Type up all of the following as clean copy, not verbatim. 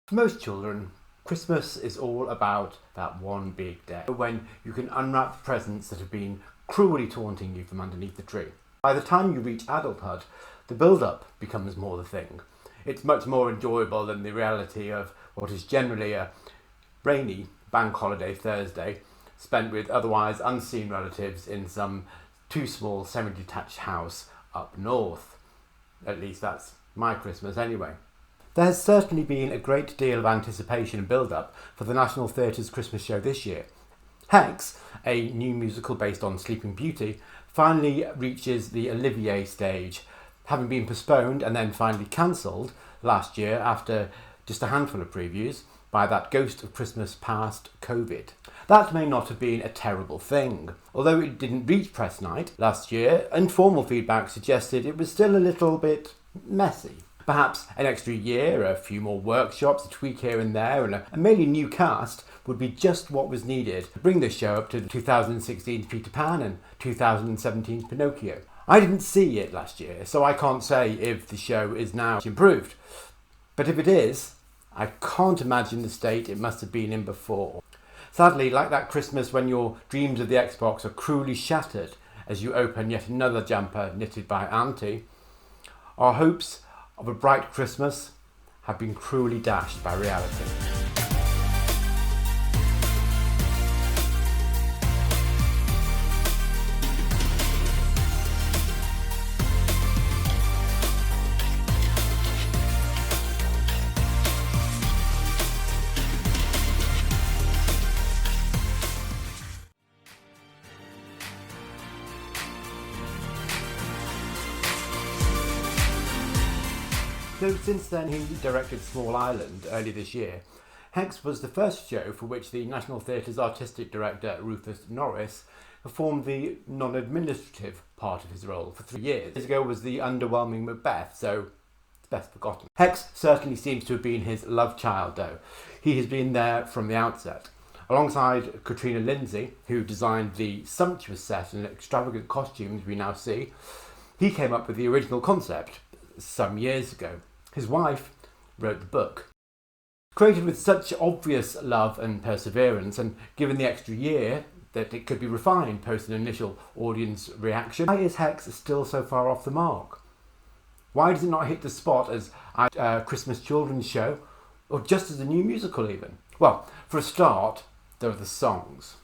For most children, Christmas is all about that one big day when you can unwrap the presents that have been cruelly taunting you from underneath the tree. By the time you reach adulthood, the build-up becomes more the thing. It's much more enjoyable than the reality of what is generally a rainy bank holiday Thursday spent with otherwise unseen relatives in some too small semi-detached house up north. At least that's my Christmas anyway. There has certainly been a great deal of anticipation and build-up for the National Theatre's Christmas show this year. Hex, a new musical based on Sleeping Beauty, finally reaches the Olivier stage, having been postponed and then finally cancelled last year after just a handful of previews by that ghost of Christmas past, COVID. That may not have been a terrible thing. Although it didn't reach press night last year, informal feedback suggested it was still a little bit messy. Perhaps an extra year, a few more workshops, a tweak here and there, and a mainly new cast would be just what was needed to bring this show up to the 2016's Peter Pan and 2017's Pinocchio. I didn't see it last year, so I can't say if the show is now improved. But if it is, I can't imagine the state it must have been in before. Sadly, like that Christmas when your dreams of the Xbox are cruelly shattered as you open yet another jumper knitted by Auntie, our hopes of a bright Christmas have been cruelly dashed by reality. Though since then he directed Small Island early this year, Hex was the first show for which the National Theatre's artistic director Rufus Norris performed the non-administrative part of his role for 3 years. Years ago was the underwhelming Macbeth, so it's best forgotten. Hex certainly seems to have been his love child though. He has been there from the outset. Alongside Katrina Lindsay, who designed the sumptuous set and extravagant costumes we now see, he came up with the original concept some years ago. His wife wrote the book. Created with such obvious love and perseverance, and given the extra year that it could be refined post an initial audience reaction, why is Hex still so far off the mark? Why does it not hit the spot as a Christmas children's show, or just as a new musical even? Well, for a start, there are the songs.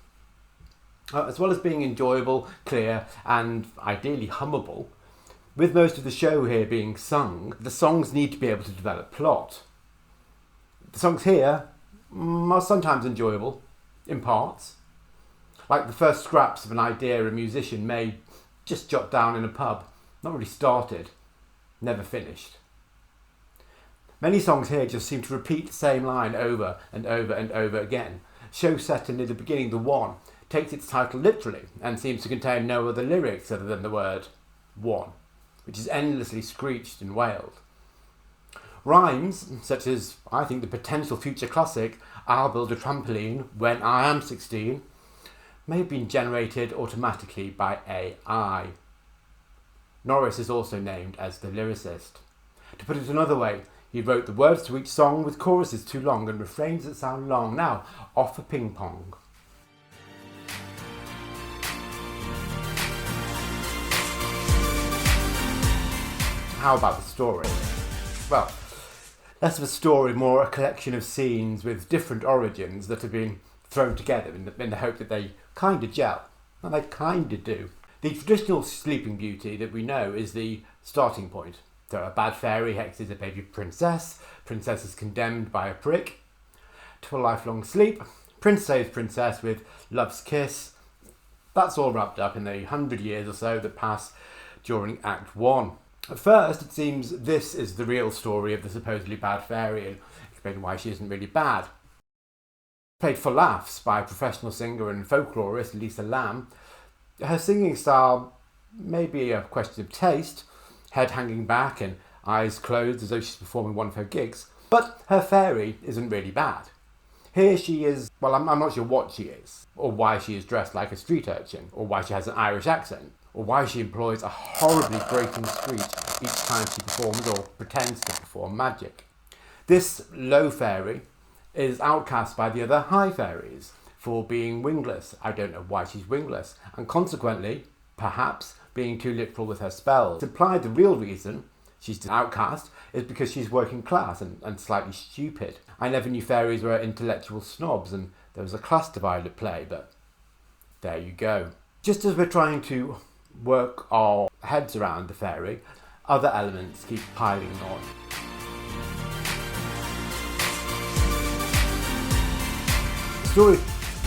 As well as being enjoyable, clear, and ideally hummable, with most of the show here being sung, the songs need to be able to develop plot. The songs here are sometimes enjoyable, in parts. Like the first scraps of an idea a musician may just jot down in a pub, not really started, never finished. Many songs here just seem to repeat the same line over and over and over again. Show set in the beginning, The One, takes its title literally and seems to contain no other lyrics other than the word one, which is endlessly screeched and wailed. Rhymes, such as, I think, the potential future classic, I'll build a trampoline when I am 16, may have been generated automatically by AI. Norris is also named as the lyricist. To put it another way, he wrote the words to each song with choruses too long and refrains that sound long. Now, off for ping pong. How about the story? Well, less of a story, more a collection of scenes with different origins that have been thrown together in the hope that they kind of gel. And they kind of do. The traditional Sleeping Beauty that we know is the starting point. So a bad fairy, Hex is a baby princess. Princess is condemned by a prick to a lifelong sleep. Prince saves princess with love's kiss. That's all wrapped up in the 100 years or so that pass during Act 1. At first, it seems this is the real story of the supposedly bad fairy and explain why she isn't really bad. Played for laughs by professional singer and folklorist Lisa Lamb, her singing style may be a question of taste, head hanging back and eyes closed as though she's performing one of her gigs, but her fairy isn't really bad. Here she is, well, I'm not sure what she is, or why she is dressed like a street urchin, or why she has an Irish accent, or why she employs a horribly grating screech each time she performs or pretends to perform magic. This low fairy is outcast by the other high fairies for being wingless. I don't know why she's wingless, and consequently, perhaps, being too literal with her spells. It's implied the real reason she's outcast is because she's working class and slightly stupid. I never knew fairies were intellectual snobs and there was a class divide at play, but there you go. Just as we're trying to work our heads around the fairy, other elements keep piling on. The story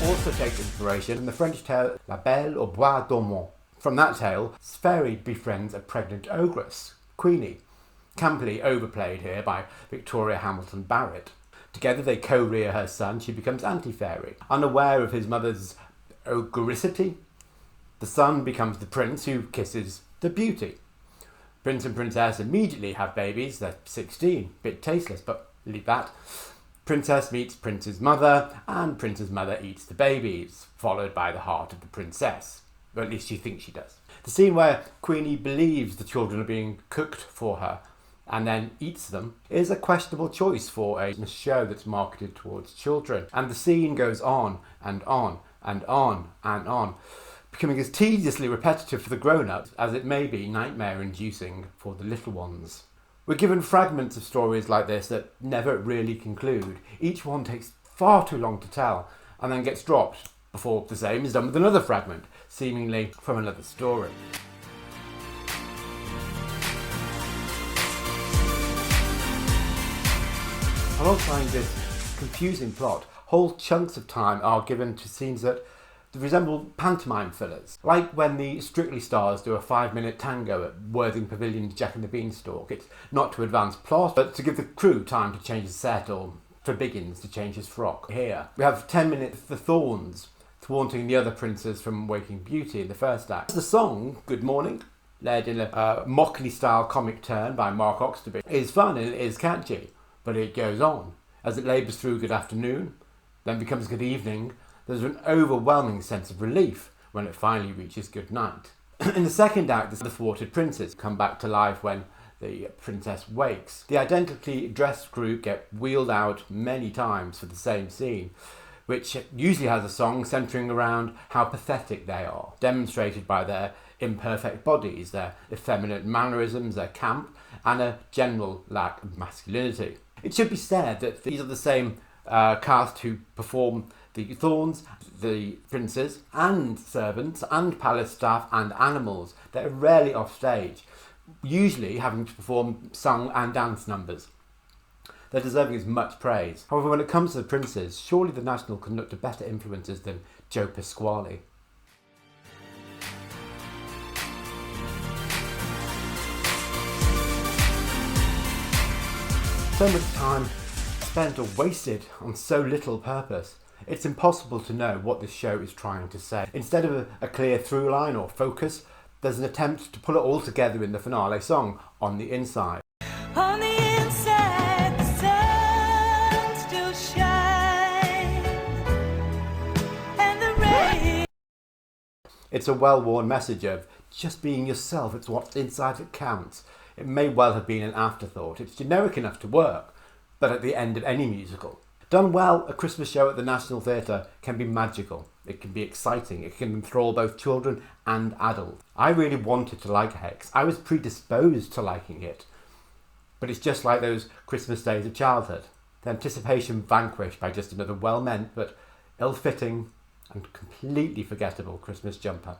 also takes inspiration from the French tale La Belle au Bois Dormant. From that tale, Fairy befriends a pregnant ogress, Queenie, campily overplayed here by Victoria Hamilton Barrett. Together they co-rear her son. She becomes anti-fairy. Unaware of his mother's ogreicity, the son becomes the prince who kisses the beauty. Prince and princess immediately have babies. They're 16, bit tasteless, but leave that. Princess meets prince's mother, and prince's mother eats the babies, followed by the heart of the princess. Or at least she thinks she does. The scene where Queenie believes the children are being cooked for her and then eats them is a questionable choice for a show that's marketed towards children. And the scene goes on and on and on and on, becoming as tediously repetitive for the grown-ups as it may be nightmare-inducing for the little ones. We're given fragments of stories like this that never really conclude. Each one takes far too long to tell and then gets dropped before the same is done with another fragment, seemingly from another story. Alongside this confusing plot, whole chunks of time are given to scenes that resemble pantomime fillers. Like when the Strictly stars do a 5-minute tango at Worthing Pavilion's Jack and the Beanstalk. It's not to advance plot, but to give the crew time to change the set or for Biggins to change his frock. Here, we have 10 minutes for Thorns, thwarting the other princes from Waking Beauty in the first act. The song, Good Morning, led in a Mockley-style comic turn by Mark Oxtoby, is fun and it is catchy, but it goes on. As it labours through Good Afternoon, then becomes Good Evening, there's an overwhelming sense of relief when it finally reaches Good Night. In the second act, the thwarted princes come back to life when the princess wakes. The identically dressed group get wheeled out many times for the same scene, which usually has a song centering around how pathetic they are, demonstrated by their imperfect bodies, their effeminate mannerisms, their camp, and a general lack of masculinity. It should be said that these are the same cast who perform the Thorns, the princes, and servants, and palace staff, and animals. They're rarely off stage, usually having to perform song and dance numbers. They're deserving as much praise. However, when it comes to the princes, surely the National can look to better influences than Joe Pasquale. So much time spent or wasted on so little purpose. It's impossible to know what this show is trying to say. Instead of a clear through line or focus, there's an attempt to pull it all together in the finale song, On the Inside. On the inside, the sun still shines, and the rain. It's a well-worn message of just being yourself, it's what's inside that counts. It may well have been an afterthought. It's generic enough to work, but at the end of any musical. Done well, a Christmas show at the National Theatre can be magical. It can be exciting. It can enthrall both children and adults. I really wanted to like Hex. I was predisposed to liking it. But it's just like those Christmas days of childhood. The anticipation vanquished by just another well-meant but ill-fitting and completely forgettable Christmas jumper.